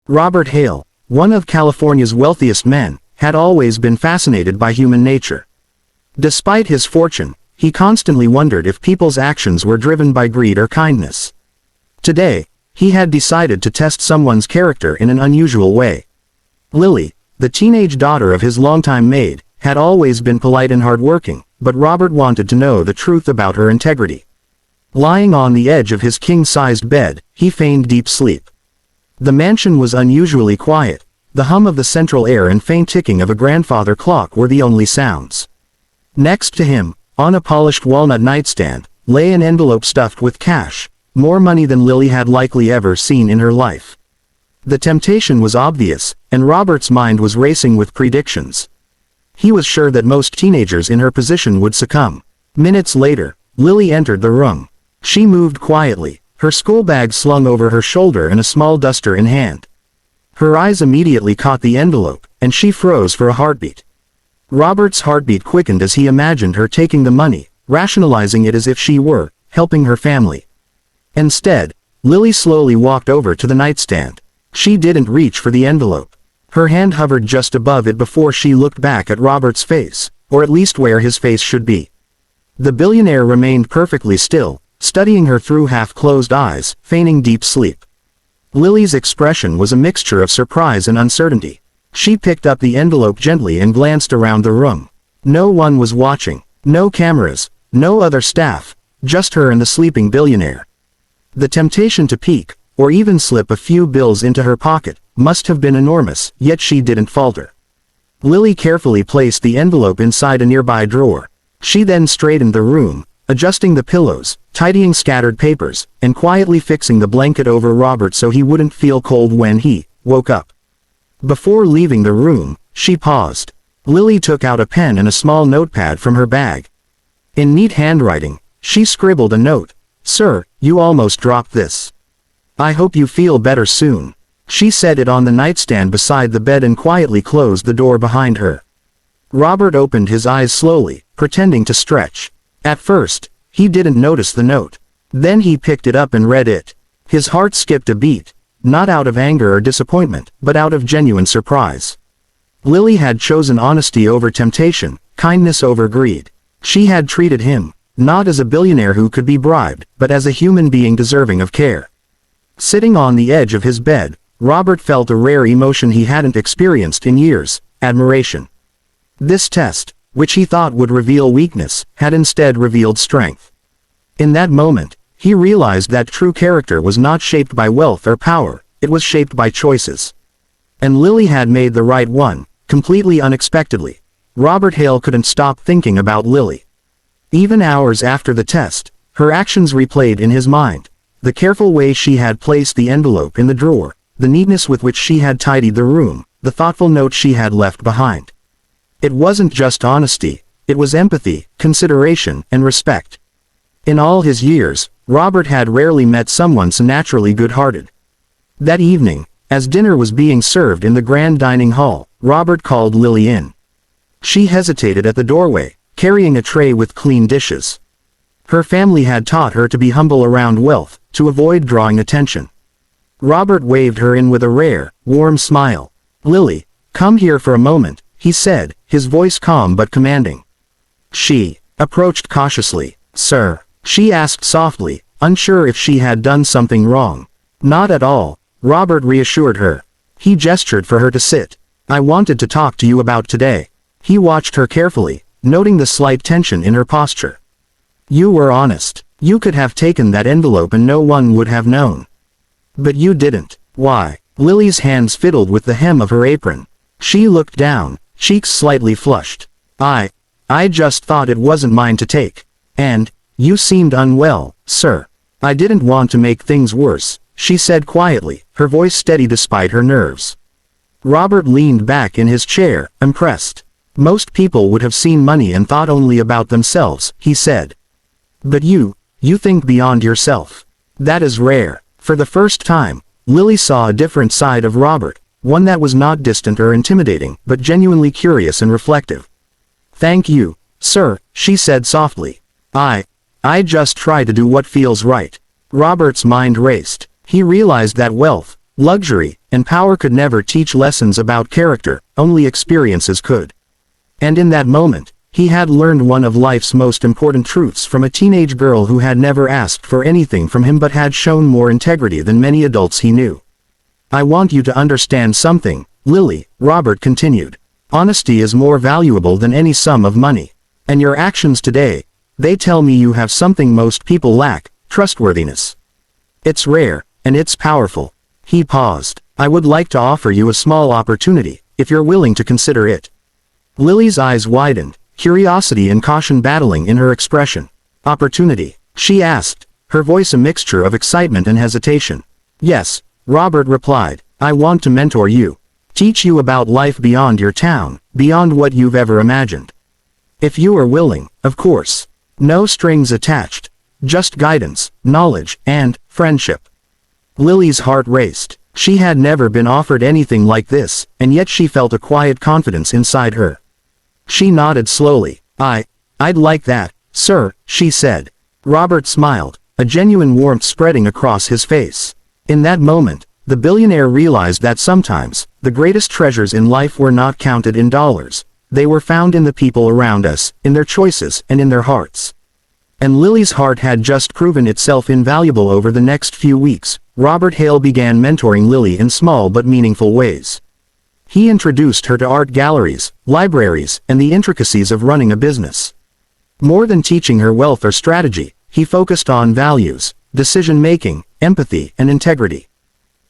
Robert Hale, one of California's wealthiest men, had always been fascinated by human nature. Despite his fortune, he constantly wondered if people's actions were driven by greed or kindness. Today, he had decided to test someone's character in an unusual way. Lily, the teenage daughter of his longtime maid, had always been polite and hardworking, but Robert wanted to know the truth about her integrity. Lying on the edge of his king-sized bed, he feigned deep sleep. The mansion was unusually quiet. The hum of the central air and faint ticking of a grandfather clock were the only sounds. Next to him, on a polished walnut nightstand, lay an envelope stuffed with cash, more money than Lily had likely ever seen in her life. The temptation was obvious, and Robert's mind was racing with predictions. He was sure that most teenagers in her position would succumb. Minutes later, Lily entered the room. She moved quietly, her school bag slung over her shoulder and a small duster in hand. Her eyes immediately caught the envelope, and she froze for a heartbeat. Robert's heartbeat quickened as he imagined her taking the money, rationalizing it as if she were helping her family. Instead, Lily slowly walked over to the nightstand. She didn't reach for the envelope. Her hand hovered just above it before she looked back at Robert's face, or at least where his face should be. The billionaire remained perfectly still, studying her through half-closed eyes, feigning deep sleep. Lily's expression was a mixture of surprise and uncertainty. She picked up the envelope gently and glanced around the room. No one was watching. No cameras, no other staff, just her and the sleeping billionaire. The temptation to peek, or even slip a few bills into her pocket, must have been enormous, yet she didn't falter. Lily carefully placed the envelope inside a nearby drawer. She then straightened the room, adjusting the pillows, tidying scattered papers, and quietly fixing the blanket over Robert so he wouldn't feel cold when he woke up. Before leaving the room, she paused. Lily took out a pen and a small notepad from her bag. In neat handwriting, she scribbled a note. "Sir, you almost dropped this. I hope you feel better soon." She set it on the nightstand beside the bed and quietly closed the door behind her. Robert opened his eyes slowly, pretending to stretch. At first, he didn't notice the note. Then he picked it up and read it. His heart skipped a beat, not out of anger or disappointment, but out of genuine surprise. Lily had chosen honesty over temptation, kindness over greed. She had treated him, not as a billionaire who could be bribed, but as a human being deserving of care. Sitting on the edge of his bed, Robert felt a rare emotion he hadn't experienced in years: admiration. This test, which he thought would reveal weakness, had instead revealed strength. In that moment, he realized that true character was not shaped by wealth or power, it was shaped by choices. And Lily had made the right one, completely unexpectedly. Robert Hale couldn't stop thinking about Lily. Even hours after the test, her actions replayed in his mind. The careful way she had placed the envelope in the drawer, the neatness with which she had tidied the room, the thoughtful note she had left behind. It wasn't just honesty, it was empathy, consideration, and respect. In all his years, Robert had rarely met someone so naturally good-hearted. That evening, as dinner was being served in the grand dining hall, Robert called Lily in. She hesitated at the doorway, carrying a tray with clean dishes. Her family had taught her to be humble around wealth, to avoid drawing attention. Robert waved her in with a rare, warm smile. "Lily, come here for a moment," he said, his voice calm but commanding. She approached cautiously. "Sir?" she asked softly, unsure if she had done something wrong. "Not at all," Robert reassured her. He gestured for her to sit. "I wanted to talk to you about today." He watched her carefully, noting the slight tension in her posture. "You were honest. You could have taken that envelope and no one would have known. But you didn't. Why?" Lily's hands fiddled with the hem of her apron. She looked down, cheeks slightly flushed. I just thought it wasn't mine to take. And, you seemed unwell, sir." "I didn't want to make things worse," she said quietly, her voice steady despite her nerves. Robert leaned back in his chair, impressed. "Most people would have seen money and thought only about themselves," he said. "But you think beyond yourself. That is rare." For the first time, Lily saw a different side of Robert, one that was not distant or intimidating, but genuinely curious and reflective. "Thank you, sir," she said softly. I just try to do what feels right." Robert's mind raced. He realized that wealth, Luxury and power could never teach lessons about character, only experiences could. And in that moment, he had learned one of life's most important truths from a teenage girl who had never asked for anything from him but had shown more integrity than many adults he knew. I want you to understand something, Lily, Robert continued. Honesty is more valuable than any sum of money. And your actions today, they tell me you have something most people lack, trustworthiness. It's rare, and it's powerful. He paused. I would like to offer you a small opportunity, if you're willing to consider it. Lily's eyes widened, curiosity and caution battling in her expression. Opportunity? She asked, her voice a mixture of excitement and hesitation. Yes, Robert replied. I want to mentor you. Teach you about life beyond your town, beyond what you've ever imagined. If you are willing, of course. No strings attached. Just guidance, knowledge, and friendship. Lily's heart raced. She had never been offered anything like this, and yet she felt a quiet confidence inside her. She nodded slowly. I'd like that, sir, she said. Robert smiled, a genuine warmth spreading across his face. In that moment, the billionaire realized that sometimes, the greatest treasures in life were not counted in dollars. They were found in the people around us, in their choices, and in their hearts. And Lily's heart had just proven itself invaluable. Over the next few weeks, Robert Hale began mentoring Lily in small but meaningful ways. He introduced her to art galleries, libraries, and the intricacies of running a business. More than teaching her wealth or strategy, he focused on values, decision-making, empathy, and integrity.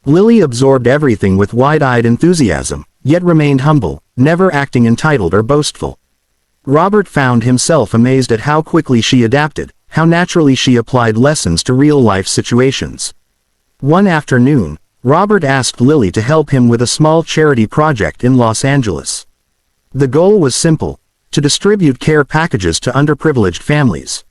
Lily absorbed everything with wide-eyed enthusiasm, yet remained humble, never acting entitled or boastful. Robert found himself amazed at how quickly she adapted, how naturally she applied lessons to real-life situations. One afternoon, Robert asked Lily to help him with a small charity project in Los Angeles. The goal was simple: to distribute care packages to underprivileged families.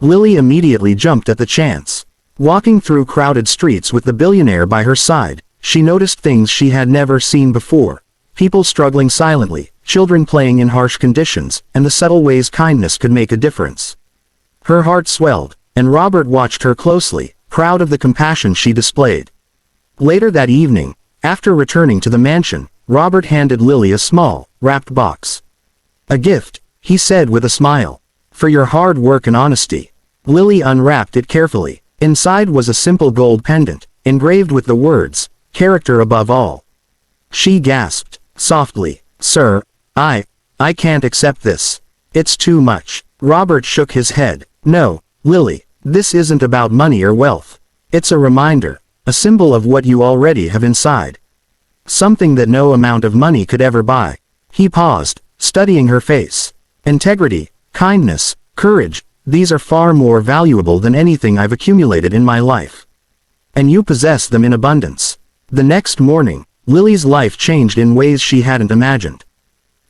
Lily immediately jumped at the chance. Walking through crowded streets with the billionaire by her side, she noticed things she had never seen before: people struggling silently, children playing in harsh conditions, and the subtle ways kindness could make a difference. Her heart swelled, and Robert watched her closely, proud of the compassion she displayed. Later that evening, after returning to the mansion, Robert handed Lily a small, wrapped box. A gift, he said with a smile. For your hard work and honesty. Lily unwrapped it carefully. Inside was a simple gold pendant, engraved with the words, "Character above all." She gasped, softly, "Sir, I can't accept this. It's too much." Robert shook his head. "No, Lily, this isn't about money or wealth. It's a reminder, a symbol of what you already have inside. Something that no amount of money could ever buy." He paused, studying her face. "Integrity, kindness, courage, these are far more valuable than anything I've accumulated in my life. And you possess them in abundance." The next morning, Lily's life changed in ways she hadn't imagined.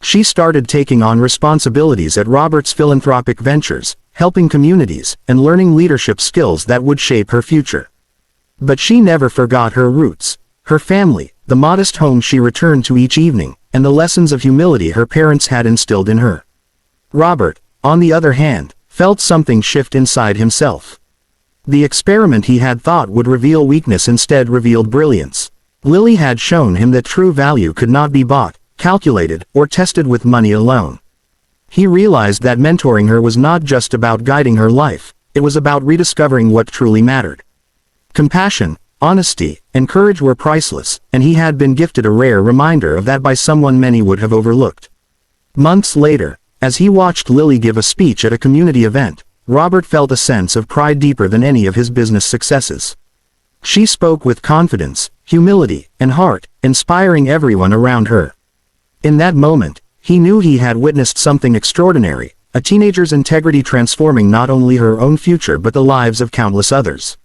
She started taking on responsibilities at Robert's philanthropic ventures, helping communities, and learning leadership skills that would shape her future. But she never forgot her roots, her family, the modest home she returned to each evening, and the lessons of humility her parents had instilled in her. Robert, on the other hand, felt something shift inside himself. The experiment he had thought would reveal weakness instead revealed brilliance. Lily had shown him that true value could not be bought, calculated, or tested with money alone. He realized that mentoring her was not just about guiding her life, it was about rediscovering what truly mattered. Compassion, honesty, and courage were priceless, and he had been gifted a rare reminder of that by someone many would have overlooked. Months later, as he watched Lily give a speech at a community event, Robert felt a sense of pride deeper than any of his business successes. She spoke with confidence, humility, and heart, inspiring everyone around her. In that moment, he knew he had witnessed something extraordinary, a teenager's integrity transforming not only her own future but the lives of countless others.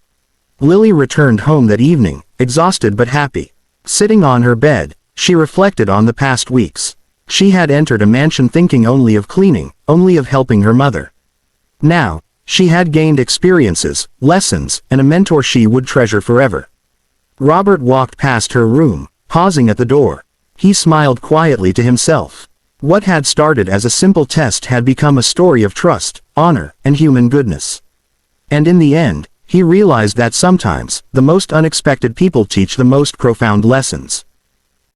Lily returned home that evening, exhausted but happy. Sitting on her bed, she reflected on the past weeks. She had entered a mansion thinking only of cleaning, only of helping her mother. Now, she had gained experiences, lessons, and a mentor she would treasure forever. Robert walked past her room, pausing at the door. He smiled quietly to himself. What had started as a simple test had become a story of trust, honor, and human goodness. And in the end, He realized that sometimes, the most unexpected people teach the most profound lessons.